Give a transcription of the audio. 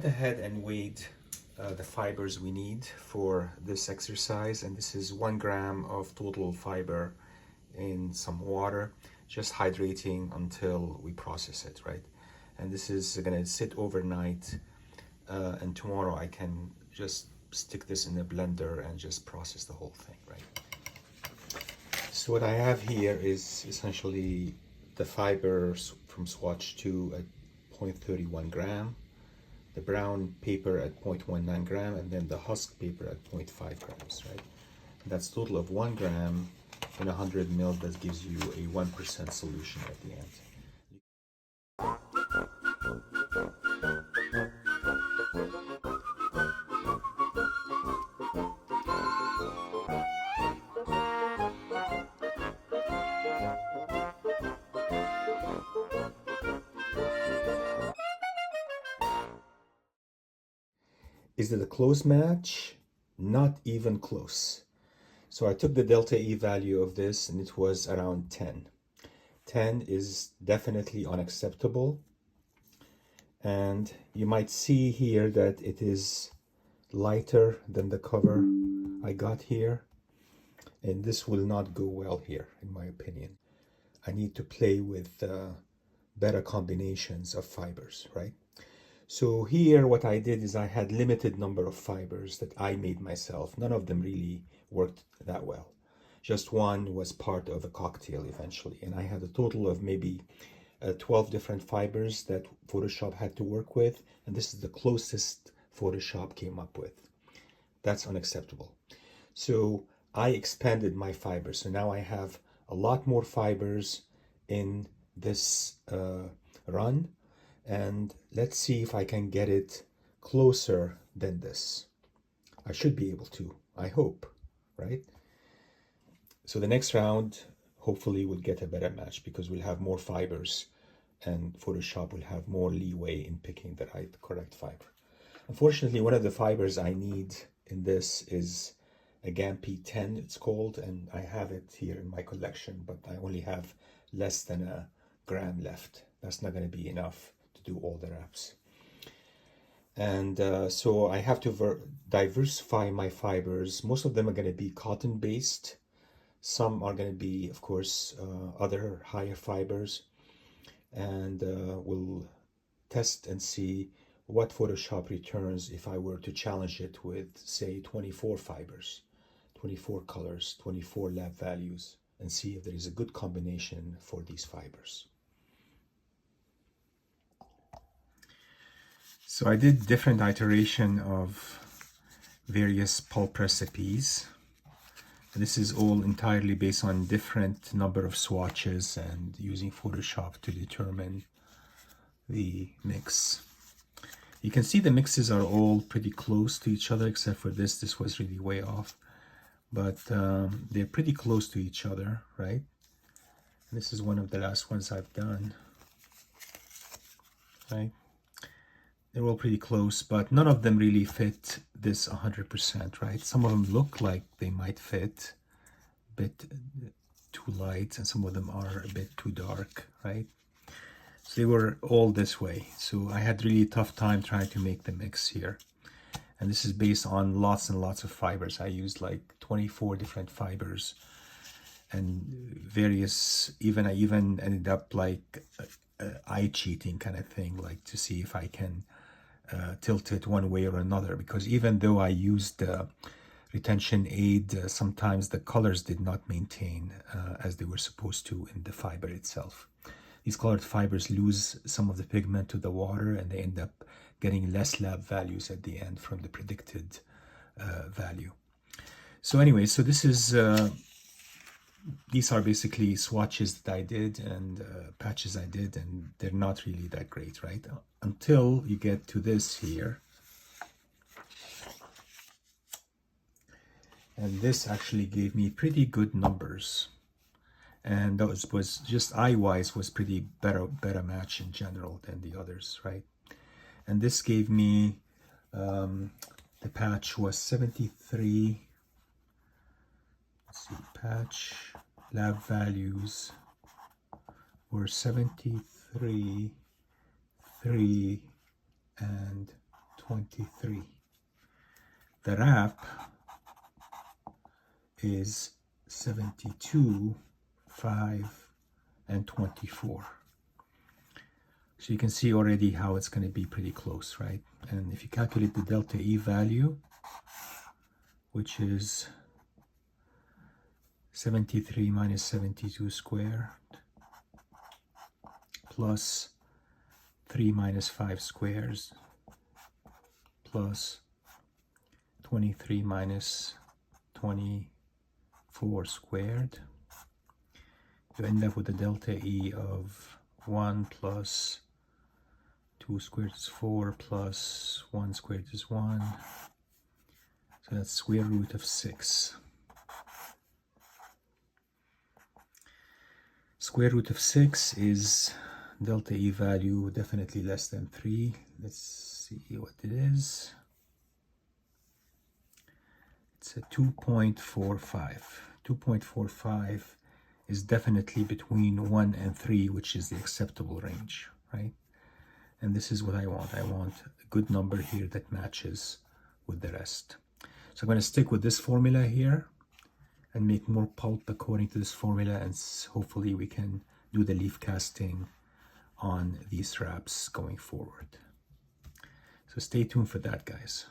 went ahead and weighed the fibers we need for this exercise, and this is 1 gram of total fiber in some water, just hydrating until we process it, right? And this is gonna sit overnight, and tomorrow I can just stick this in a blender and just process the whole thing, right? So what I have here is essentially the fibers from swatch 2 at 0.31 gram, the brown paper at 0.19 gram, and then the husk paper at 0.5 grams, right? That's a total of 1 gram in 100 ml. That gives you a 1% solution at the end. Is it a close match? Not even close. So I took the delta E value of this and it was around 10. 10 is definitely unacceptable. And you might see here that it is lighter than the cover I got here. And this will not go well here, in my opinion. I need to play with better combinations of fibers, right? So here what I did is I had limited number of fibers that I made myself. None of them really worked that well. Just one was part of a cocktail eventually. And I had a total of maybe 12 different fibers that Photoshop had to work with. And this is the closest Photoshop came up with. That's unacceptable. So I expanded my fibers. So now I have a lot more fibers in this run. And let's see if I can get it closer than this. I should be able to, I hope, right? So the next round, hopefully we'll get a better match because we'll have more fibers and Photoshop will have more leeway in picking the correct fiber. Unfortunately, one of the fibers I need in this is a Gampi 10, it's called, and I have it here in my collection, but I only have less than a gram left. That's not going to be enough to do all the wraps. And so I have to diversify my fibers. Most of them are going to be cotton based. Some are going to be, of course, other higher fibers. And we'll test and see what Photoshop returns if I were to challenge it with, say, 24 fibers, 24 colors, 24 lab values, and see if there is a good combination for these fibers. So I did different iteration of various pulp recipes. And this is all entirely based on different number of swatches and using Photoshop to determine the mix. You can see the mixes are all pretty close to each other, except for this. This was really way off. But they're pretty close to each other, right? And this is one of the last ones I've done, right? They're all pretty close, but none of them really fit this 100%, right? Some of them look like they might fit, a bit too light, and some of them are a bit too dark, right? So they were all this way. So I had really tough time trying to make the mix here. And this is based on lots and lots of fibers. I used like 24 different fibers and various, I even ended up like eye cheating kind of thing, like to see if I can tilt it one way or another, because even though I used retention aid, sometimes the colors did not maintain as they were supposed to in the fiber itself. These colored fibers lose some of the pigment to the water and they end up getting less lab values at the end from the predicted value. So anyway, so this is these are basically swatches that I did and patches I did, and they're not really that great, right? Until you get to this here. And this actually gave me pretty good numbers. And that was just eye-wise was pretty better match in general than the others, right? And this gave me, the patch was 73. Let's see, patch lab values were 73, 3, and 23. The wrap is 72, 5, and 24. So you can see already how it's going to be pretty close, right? And if you calculate the delta E value, which is 73 minus 72 squared plus 3 minus 5 squares plus 23 minus 24 squared, you end up with a delta E of 1 plus 2 squared is 4 plus 1 squared is 1. So that's square root of 6. Square root of 6 is delta E value definitely less than 3. Let's see what it is. It's a 2.45. 2.45 is definitely between 1 and 3, which is the acceptable range, right? And this is what I want. I want a good number here that matches with the rest. So I'm going to stick with this formula here and make more pulp according to this formula, and hopefully we can do the leaf casting on these wraps going forward. So stay tuned for that, guys.